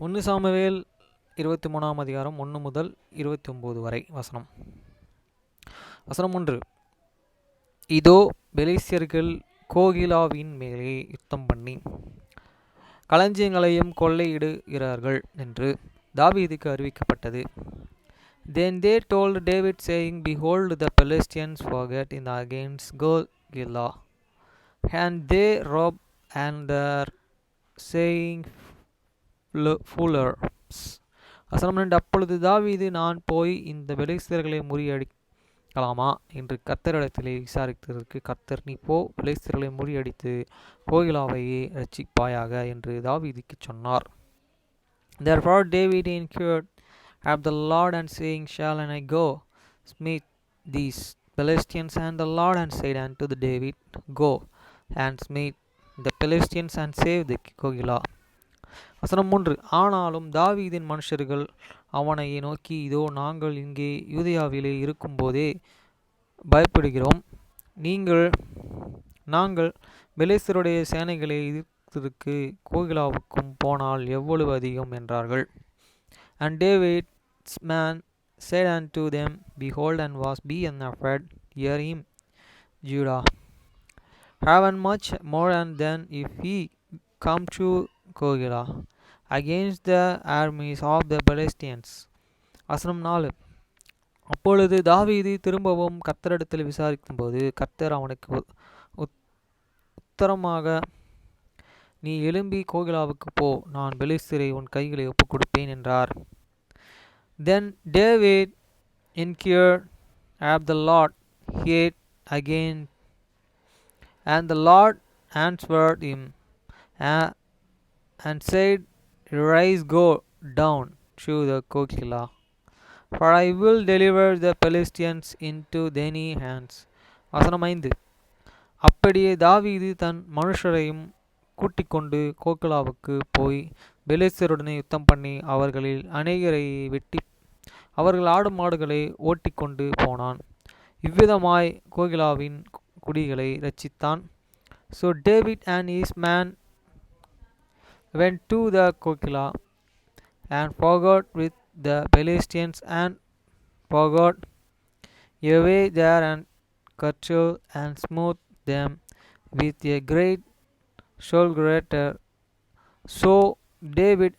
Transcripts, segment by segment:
1 Samuel 23 அதிகாரம் 1 முதல் 29 வரை வசனம். வசனம் 1. இதோ பெலிஸ்தியர்கள் கோகிலாவின் மேலே யுத்தம் பண்ணி களஞ்சியங்களையும் கொள்ளையிடுகிறார்கள் என்று தாவீதுக்கு அறிவிக்கப்பட்டது. Then they told David, saying, Behold, the Philistines fought in against Keilah, and they robbed and are saying foolers. வசனம் 2. அப்பொழுது தாவீது, நான் போய் இந்த பெலிஸ்தர்களை முறியடிக்கலாமா என்று கர்த்தரிடத்திலே விசாரித்ததற்கு கர்த்தர், நீ போ, பெலிஸ்தர்களை முறியடித்து கோகிலாவையே இரட்சிப்பாயாக என்று தாவீதுக்கு சொன்னார். Therefore David inquired of the Lord, and saying, Shall I go smite these Philistines? And the Lord and said unto David, Go and smite the Philistines and save the Keilah. வசனம் 3. ஆனாலும் தாவீதின் மனுஷர்கள் அவனை நோக்கி, இதோ நாங்கள் இங்கே யூதேயாவிலே இருக்கும்போதே பயப்படுகிறோம். நாங்கள் பெலிஸ்தருடைய சேனைகளை எதிர்த்ததற்கு கோகிலாவுக்கும் போனால் எவ்வளவு அதிகம் என்றார்கள். And David's man said unto them, Behold, and was be afraid, hear him, Judah. Have much more than if he come to Keilah against the armies of the Philistines. வசனம் 4. அப்பொழுது தாவீது திரும்பவும் கர்த்தரிடத்தில் விசாரிக்கும்போது கர்த்தர் அவனுக்கு உத்தரமாக, நீ எழும்பி கோகிலாவுக்கு போ, நான் பெலிஸ்தரை உன் கைகளை ஒப்புக் கொடுப்பேன் என்றார். Then David inquired of the Lord yet again, and the Lord answered him and said, Rise, go down to the Keilah, for I will deliver the Philistines into thine hands. வசனம் 5. அப்படியே தாவீது தன் மனுஷரையும் கூட்டிக் கொண்டு கோகிலாவுக்கு போய் பெலிஸ்தருடனே யுத்தம் பண்ணி அவர்களில் அநேகரை வெட்டி அவர்கள் ஆடு மாடுகளை ஓட்டிக்கொண்டு போனான். இவ்விதமாய் கோகிலாவின் குடிகளை இரட்சித்தான். So David and his man went to the Keilah and fought with the Philistines, and fought away there and cattle and smote them with a great slaughter. So David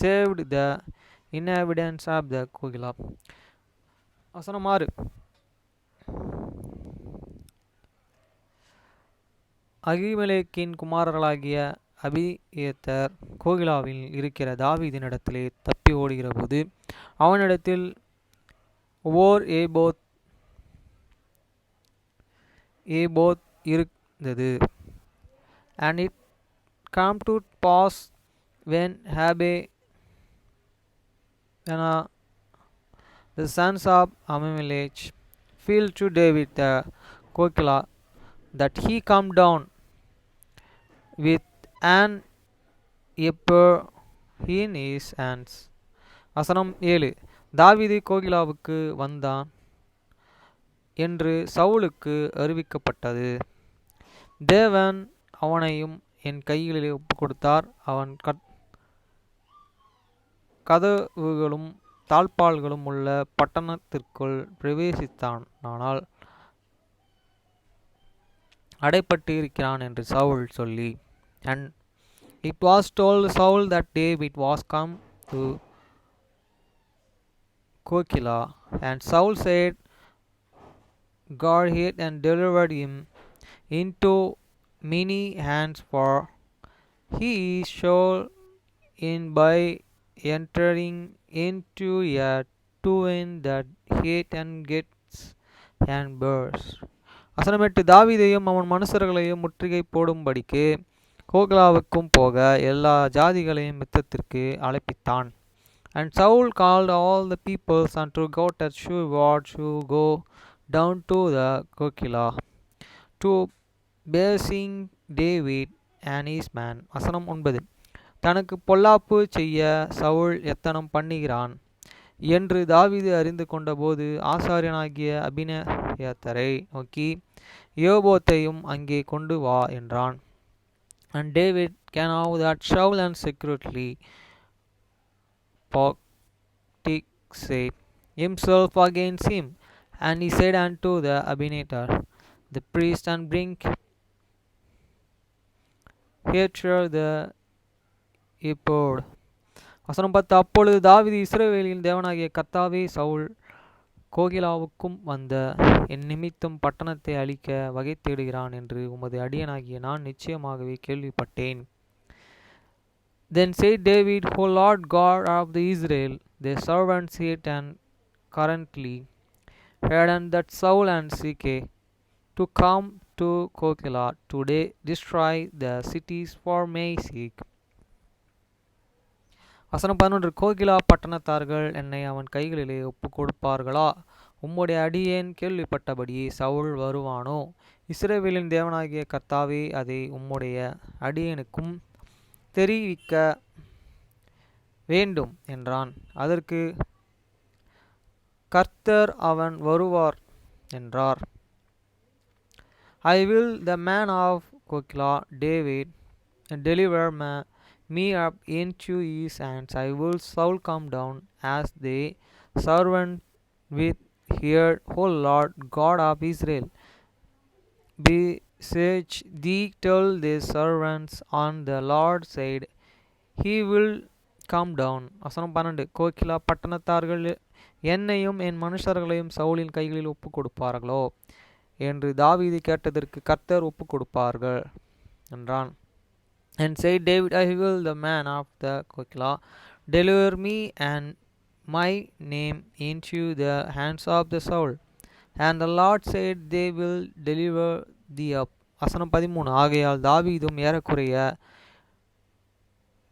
saved the inhabitants of the Keilah. வசனம் 6. அகிமெலேக்கின் குமாரர்களாகிய அபியேத்தர் கோகிலாவில் இருக்கிற தாவீதினிடத்திலே தப்பி ஓடுகிறபோது அவனிடத்தில் ஓர் ephod இருந்தது. And it came to pass when the sons of Ahimelech fell to David the Keilah, that he come down with an ephod in his hands. வசனம் 7. தாவீது கோகிலாவுக்கு வந்தான் என்று சவுலுக்கு அறிவிக்கப்பட்டது. தேவன் அவனையும் என் கைகளில் ஒப்புக் கொடுத்தார். அவன் கதவுகளும் தாழ்பால்களும் உள்ள பட்டணத்திற்குள் பிரவேசித்தான், ஆனால் அடைப்பட்டு இருக்கிறான் என்று சவுல் சொல்லி. And it was told Saul that David was come to Keilah, and Saul said, God hid and delivered him into many hands, for he is sure in by entering into a twin that hate and gets and bears. வசனம் 8. தாவீதையும் அவன் மனுஷர்களையும் முற்றுகை போடும்படிக்கு கோகிலாவுக்கும் போக எல்லா ஜாதிகளையும் யுத்தத்திற்கு அழைப்பித்தான். And Saul called all the peoples unto God that should go down to the Keilah to beseech David and his man. வசனம் 9. தனக்கு பொல்லாப்பு செய்ய சவுல் எத்தனம் பண்ணுகிறான் என்று தாவீது அறிந்து கொண்டபோது ஆசாரியனாகிய அபியேத்தரை நோக்கி, ஏபோத்தையும் அங்கே கொண்டு வா என்றான். And David can now that Shaul and secretly say himself against him. And he said unto the Abinadab, the priest, and bring hither the ephod. வசனம் 10. அப்பொழுது தாவீது இஸ்ரவேலின் தேவனாகிய கர்த்தாவே, சவுல் கோகிலாவுக்கும் வந்த என் நிமித்தம் பட்டணத்தை அழிக்க வகை தேடுகிறான் என்று உமது அடியனாகிய நான் நிச்சயமாகவே கேள்விப்பட்டேன். Then said David, O Lord God of the Israel, their servants hate and currently hardened that Saul and Sike to come to Kokila today destroy the cities for my sake. வசனம் 11. கோகிலா பட்டணத்தார்கள் என்னை அவன் கைகளிலே ஒப்பு கொடுப்பார்களா? உம்முடைய அடியேன் கேள்விப்பட்டபடி சவுல் வருவானோ? இஸ்ரவேலின் தேவனாகிய கர்த்தாவே, அதை உம்முடைய அடியேனுக்கும் தெரிவிக்க வேண்டும் என்றான். அதற்கு கர்த்தர் அவன் வருவார் என்றார். I will the man of Kokila, David, deliver me up into his hands. I will Saul come down as the servant with here, O Lord God of Israel. Beseech thee, tell the servants on the Lord's side, he will come down. வசனம் 12. கோகிலா பட்டணத்தார்கள் என்னையும் என் மனுஷர்களையும் சவுலின் கைகளில் ஒப்பு கொடுப்பார்களோ என்று தாவீது கேட்டதற்கு கர்த்தர் ஒப்பு கொடுப்பார்கள் என்றான். And said David, I will the man of the Kokila deliver me and my name into the hands of the Saul. And the Lord said, they will deliver thee up. வசனம் 13. ஆகையால் தாவீதும் ஏறக்குறைய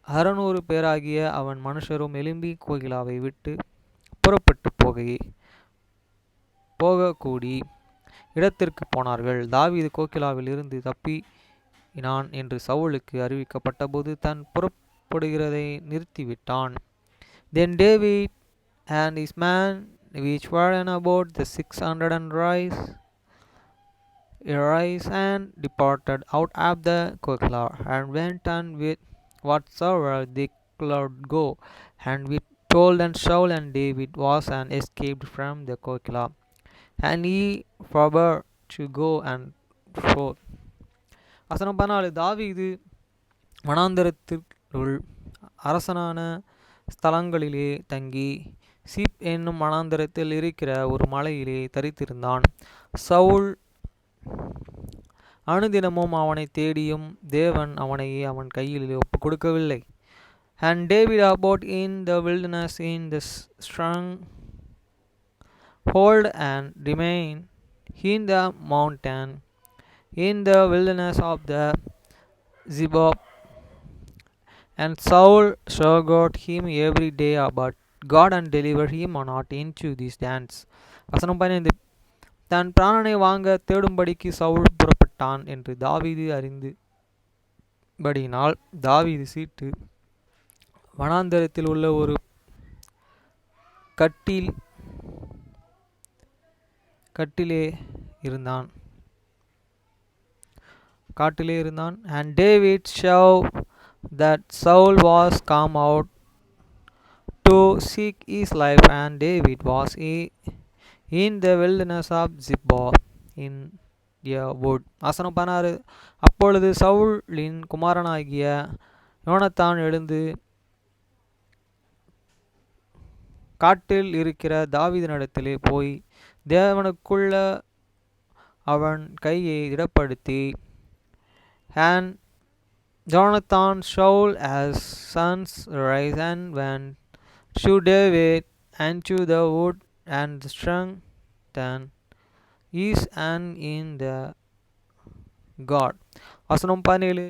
600 பேராகிய அவன் மனுஷரும் எழும்பி கோகிலாவை விட்டு புறப்பட்டு போகக்கூடி இடத்திற்கு போனார்கள். தாவீது கோகிலாவில் இருந்து தப்பினான் என்று சவுலுக்கு அறிவிக்கப்பட்டபோது தன் புறப்படுகிறதை நிறுத்திவிட்டான். Then David and his men which were in about the 600 and arise and departed out of the Kokila and went on with whatsoever they could go, and we told and Saul and David was and escaped from the Kokila, and he forbore to go and forth. வசனம் 14. தாவீது வனாந்தரத்திற்குள் அரசனான ஸ்தலங்களிலே தங்கி cheap என்னும் வனாந்தரத்தில் இருக்கிற ஒரு மலையிலே தரித்திருந்தான். சவுல் அனுதினமும் அவனை தேடியும் தேவன் அவனையே அவன் கையிலே ஒப்பு கொடுக்கவில்லை. And David abode in the wilderness in the stronghold and remained in the mountain in the wilderness of the Zebub. And Saul sought him every day, but God and delivered him not into these hands. வசனம் 15. தன் பிராணனை வாங்க தேடும்படிக்கு சவுல் புறப்பட்டான் என்று தாவீது அறிந்தபடியினால் தாவீது சீட்டு வனாந்தரத்தில் உள்ள ஒரு காட்டிலே இருந்தான். And David saw that Saul was come out to seek his life, and David was in the wilderness of Zebah in a wood. வசனம் 16. அப்பொழுது சவுலின் குமாரனாகிய யோனத்தான் எழுந்து காட்டில் இருக்கிற தாவீதினிடத்திலே போய் தேவனுக்குள்ள அவன் கையை திடப்படுத்தி, and Jonathan, Saul as sons rise and went to David and to the wood and strengthen his hand in the God. வசனம் 17.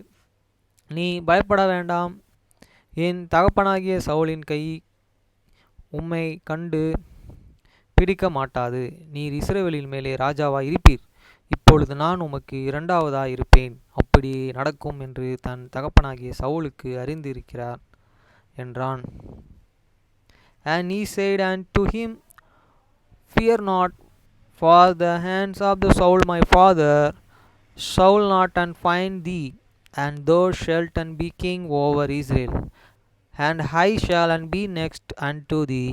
நீ பயப்பட வேண்டாம், என் தகப்பனாகிய சவுலின் கை உம்மை கண்டு பிடிக்க மாட்டாது. நீர் இஸ்ரவேலின் மேலே ராஜாவாய் இருப்பீர். இப்பொழுது நான் உமக்கு இரண்டாவதாய் இருப்பேன். அப்படி நடக்கும் என்று தன் தகப்பனாகிய சவுலுக்கு அறிந்திருக்கிறார் என்றான். And he said unto him, Fear not, for the hands of the Saul my father shall not and find thee, and thou shalt be king over Israel. And I shall be next unto thee,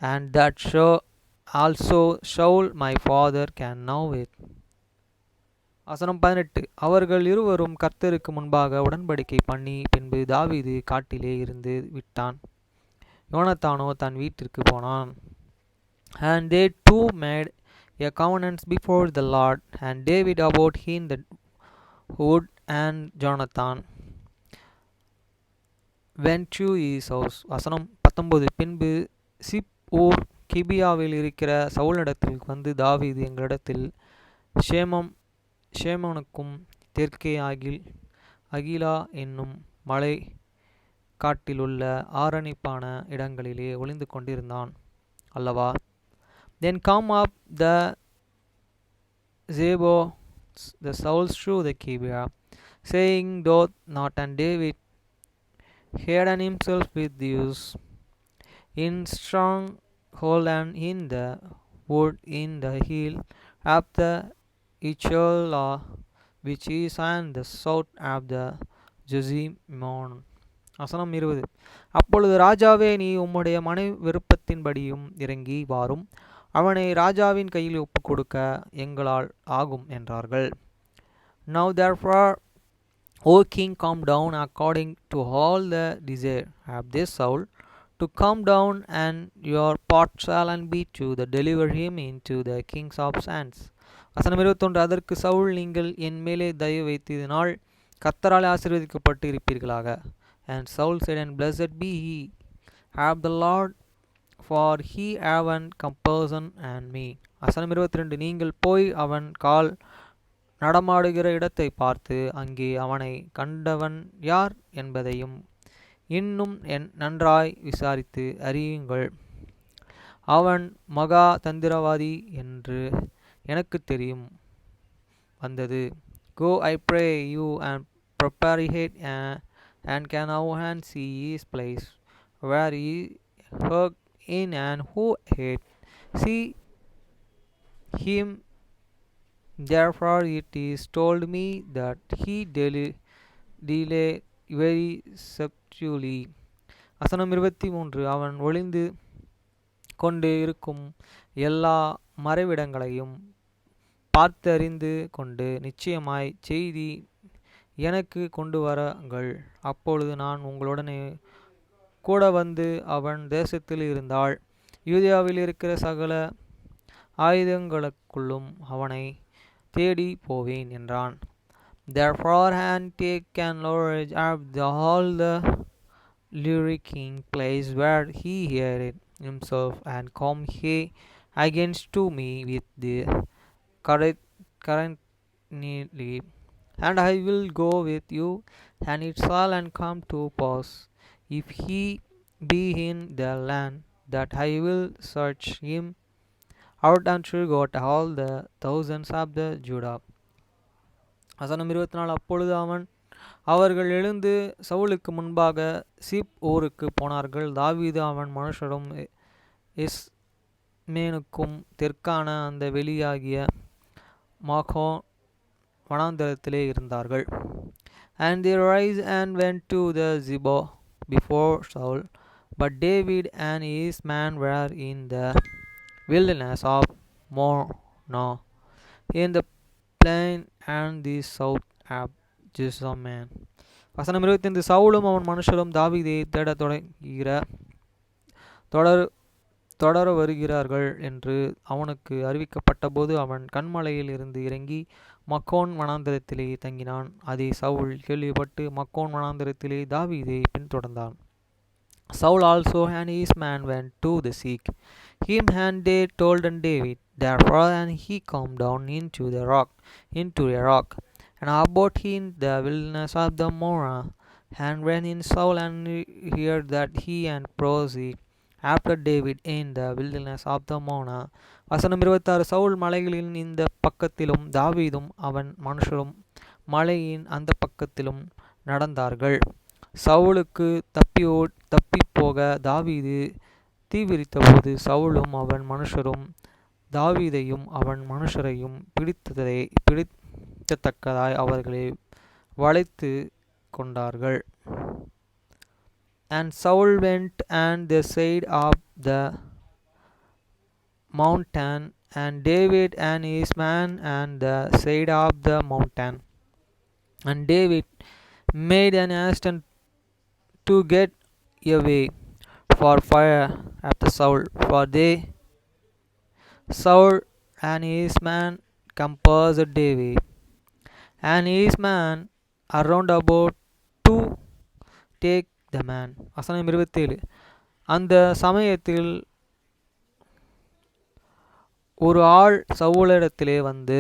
and that also Saul my father can know it. வசனம் 18. அவர்கள் இருவரும் கர்த்தருக்கு முன்பாக உடன்படிக்கை பண்ணி பின்பு தாவீது காட்டிலே இருந்து விட்டான். யோனத்தானோ தன் வீட்டிற்கு போனான். And they two made a covenant before the Lord, and David abode in the wood, and Jonathan went to his house. வசனம் 19. பின்பு சிப் ஊர் கிபியாவில் இருக்கிற சவுலிடத்தில் வந்து தாவீது எங்களிடத்தில் ஷேமோனுக்கும் தெற்கே அகிலா என்னும் மலை காட்டிலுள்ள ஆரணிப்பான இடங்களிலே ஒளிந்து கொண்டிருந்தான் அல்லவா. Then come up the Zebos, the Saul through the Gibeah, saying, doth not and David hidden himself with these in stronghold and in the wood in the hill of the Ichola, which is on the south of the Jezimon. வசனம் 20. அப்பொழுது ராஜாவே, நீ உம்முடைய மனை விருப்பத்தின்படியும் இறங்கி வாரும், அவனை ராஜாவின் கையில் ஒப்புக் கொடுக்க எங்களால் ஆகும் என்றார்கள். Now therefore, O king, come down according to all the desire of this Saul, to come down, and your part shall be to deliver him into the king's hands. வசனம் 21. அதற்கு சவுல், நீங்கள் என் மேலே தயவு வைத்ததினால் கர்த்தரால் ஆசீர்வதிக்கப்பட்டு இருப்பீர்களாக. And Saul said, and blessed be he of the Lord, for he hath compassion on me. வசனம் 22. நீங்கள் போய் அவன் கால் நடமாடுகிற இடத்தை பார்த்து அங்கே அவனை கண்டவன் யார் என்பதையும் இன்னும் நன்றாய் விசாரித்து அறியுங்கள். அவன் மகா தந்திரவாதி என்று எனக்கு தெரியும் வந்தது. Go, I pray you, and prepare it, and can our hand see his place where he hug in, and who hate see him. Therefore it is told me that he delay very subtly. வசனம் 23. அவன் ஒளிந்து கொண்டு இருக்கும் எல்லா மறைவிடங்களையும் பார்த்தறிந்து கொண்டு நிச்சயமாய் செய்தி எனக்கு கொண்டு வரங்கள். அப்பொழுது நான் உங்களுடனே கூட வந்து அவன் தேசத்தில் இருந்தால் யூதேயாவில் இருக்கிற சகல ஆயுதங்களுக்குள்ளும் அவனை தேடி போவேன் என்றான். Therefore and take an knowledge of all the lurking place where he hid himself, and come he against to me with the currently, and I will go with you, and it shall come to pass, if he be in the land, that I will search him out until got all the thousands of the Judah. வசனம் 24. அப்பொழுது அவர்கள் எழுந்து சவுலுக்கு முன்பாக cheap ஊருக்கு போனார்கள். தாவீது அவன் மனுஷரும் எஸ்மேனுக்கும் தெற்கான அந்த வெளியாகிய மாகோ வனாந்தரத்திலே இருந்தார்கள். And they rise and went to the Zebah before Saul, but David and his men were in the wilderness of Morna, in the plain and the south of Jessamine. வசனம் 25. சவுலும் அவன் மனுஷரும் தாவீதை தேடத் தொடர வருகிறார்கள் என்று அவனுக்கு அறிவிக்கப்பட்டபோது அவன் கன்மலையில் இருந்து இறங்கி மக்கோன் வனாந்தரத்திலே தங்கினான். அதை சவுல் கேள்விப்பட்டு மக்கோன் வனாந்தரத்திலே தாவீதை பின்தொடர்ந்தான். Saul also and his men went to seek him, and they told David. Therefore and he come down into a rock, and abode in the wilderness of the Morah. And when in Saul and heard that he and proceed after David in the wilderness of the Morah. வசனம் 26. சவுல் மலைகளின் இந்த பக்கத்திலும் தாவீதும் அவன் மனுஷரும் மலையின் அந்த பக்கத்திலும் நடந்தார்கள். சவுலுக்கு தப்பி போக தாவீது தீவிரித்தபோது சவுலும் அவன் மனுஷரும் தாவீதையும் அவன் மனுஷரையும் பிடித்தத்தக்கதாய் அவர்களை வளைத்து கொண்டார்கள். And Saul went on the side of the mountain, and David and his men on the side of the mountain. And David made an haste to get away for fire after Saul, for Saul and his men compassed David and his man around about to take the man. வசனம் 27. அந்த சமயத்தில் ஒரு ஆள் சவுலிடத்திலே வந்து,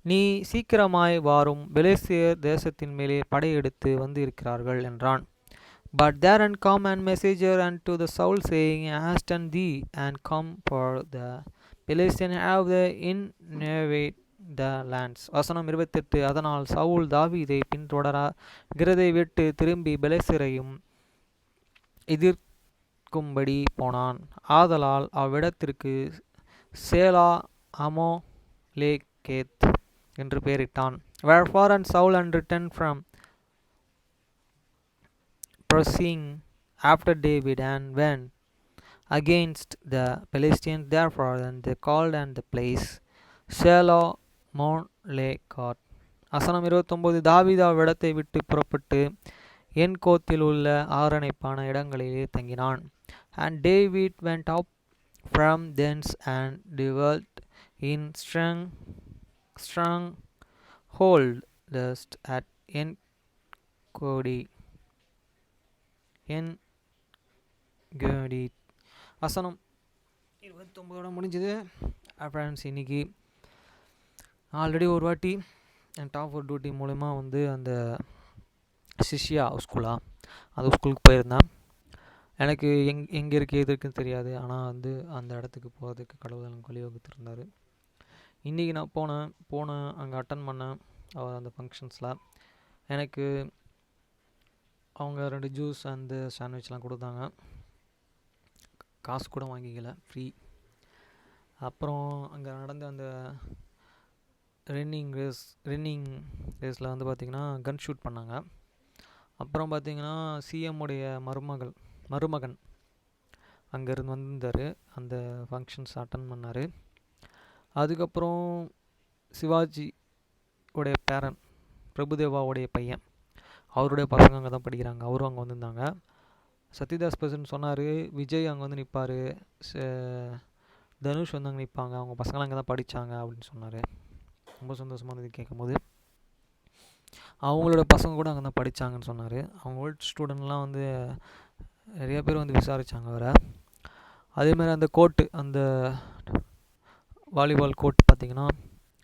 நீ சீக்கிரமாய் வாரும், பெலிஸ்தியர் தேசத்தின் மேலே படையெடுத்து வந்து இருக்கிறார்கள் என்றான். But there come a messenger unto the Saul, saying, Hasten thee, and come, for the Philistines have invaded the lands. வசனம் 28. அதனால் சவுல் தாவீதை பின்தொடர்கிறதை விட்டு திரும்பி பெலிஸ்தரையும் எதிர்க்கும்படி போனான். ஆதலால் அவ்விடத்திற்கு சேலா அமோலேகேத் என்று பெயரிட்டான். Wherefore and Saul and returned from pursuing after David, and went against the Philistines. Therefore and they called and the place Selah Molekot. வசனம் 29. தாவீது அவ்விடத்தை விட்டு புறப்பட்டு என் கோத்தில் உள்ள ஆரணைப்பான இடங்களிலே தங்கினான். And David went up from thence and dwelt in stronghold at En-gedi. வசனம் 29 முடிஞ்சது. Friends, இன்னைக்கு ஆல்ரெடி ஒரு வாட்டி என் டாப் ஃபோர் டியூட்டி மூலமா வந்து அந்த சிஷ்யா ஸ்கூலா அந்த ஸ்கூலுக்கு போயிருந்தேன். எனக்கு எங்கே இருக்குது எது இருக்குன்னு தெரியாது. ஆனால் வந்து அந்த இடத்துக்கு போகிறதுக்கு கடவுள் எனக்கு வழிவகுத்திருந்தார். இன்றைக்கி நான் போனேன் அங்கே அட்டன் பண்ணேன் அந்த ஃபங்க்ஷன்ஸில். எனக்கு அவங்க 2 ஜூஸ் அந்த சாண்ட்விச்லாம் கொடுத்தாங்க. காசு கூட வாங்கிக்கல, ஃப்ரீ. அப்புறம் அங்கே நடந்த அந்த ரன்னிங் ரேஸில் வந்து பார்த்திங்கன்னா கன் ஷூட் பண்ணாங்க. அப்புறம் பார்த்திங்கன்னா சிஎம்முடைய மருமகன் அங்கேருந்து வந்திருந்தார், அந்த ஃபங்க்ஷன்ஸ் அட்டன் பண்ணார். அதுக்கப்புறம் சிவாஜி உடைய பேரன் பிரபுதேவாவுடைய பையன், அவருடைய பசங்க அங்கே தான் படிக்கிறாங்க, அவரும் அங்கே வந்திருந்தாங்க. சத்யதாஸ் பிரசன் சொன்னார், விஜய் அங்கே வந்து நிற்பார், தனுஷ் வந்து அங்கே நிற்பாங்க, அவங்க பசங்களாம் அங்கே தான் படித்தாங்க அப்படின்னு சொன்னார். ரொம்ப சந்தோஷமாக இருந்தது கேட்கும்போது. அவங்களோட பசங்க கூட அங்கே தான் படித்தாங்கன்னு சொன்னார். அவங்க ஓல்ட் ஸ்டூடெண்ட்லாம் வந்து நிறைய பேர் வந்து விசாரித்தாங்க அவரை. அதேமாதிரி அந்த கோட்டு, அந்த வாலிபால் கோட் பார்த்திங்கன்னா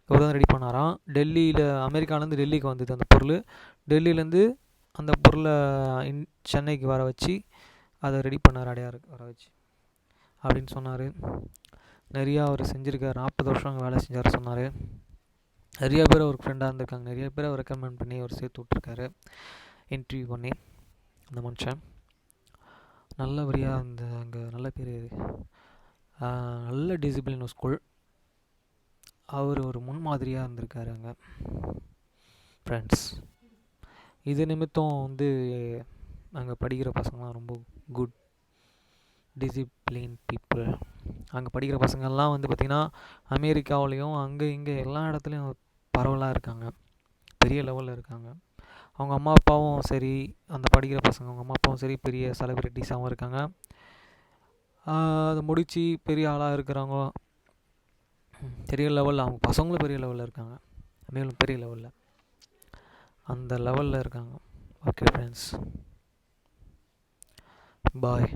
இவர் தான் ரெடி பண்ணாராம். டெல்லியில், அமெரிக்காவிலேருந்து டெல்லிக்கு வந்தது அந்த பொருள். டெல்லியிலேருந்து அந்த பொருளை சென்னைக்கு வர வச்சு அதை ரெடி பண்ணார், அடையாருக்கு வர வச்சு அப்படின்னு சொன்னார். நிறையா அவர் செஞ்சுருக்கார், 40 வருஷம் அங்கே வேலை செஞ்சார் சொன்னார். நிறைய பேர் அவருக்கு ஃப்ரெண்டாக இருந்திருக்காங்க, நிறைய பேர் அவர் ரெக்கமெண்ட் பண்ணி அவர் சேர்த்து விட்ருக்காரு, இன்டர்வியூ பண்ணி. அந்த மனுஷன் நல்லபடியாக அந்த அங்கே நல்ல பேர், நல்ல டிசிப்ளின் ஸ்கூல். அவர் ஒரு முன்மாதிரியாக இருந்திருக்காரு அங்கே. ஃப்ரெண்ட்ஸ், இது நிமித்தம் வந்து அங்கே படிக்கிற பசங்கள்லாம் ரொம்ப குட் டிசிப்ளின் பீப்புள். அங்கே படிக்கிற பசங்கள்லாம் வந்து பார்த்திங்கன்னா அமெரிக்காவிலையும் அங்கே இங்கே எல்லா இடத்துலையும் பரவலாக இருக்காங்க, பெரிய லெவலில் இருக்காங்க. அவங்க அம்மா அப்பாவும் சரி, அந்த படிக்கிற பசங்க அவங்க அம்மா அப்பாவும் சரி பெரிய செலிப்ரிட்டிஸாகவும் இருக்காங்க. அதை முடித்து பெரிய ஆளாக இருக்கிறவங்க பெரிய லெவலில், அவங்க பசங்களும் பெரிய லெவலில் இருக்காங்க, மேலும் பெரிய லெவலில் அந்த லெவலில் இருக்காங்க. ஓகே ஃப்ரெண்ட்ஸ், பாய்.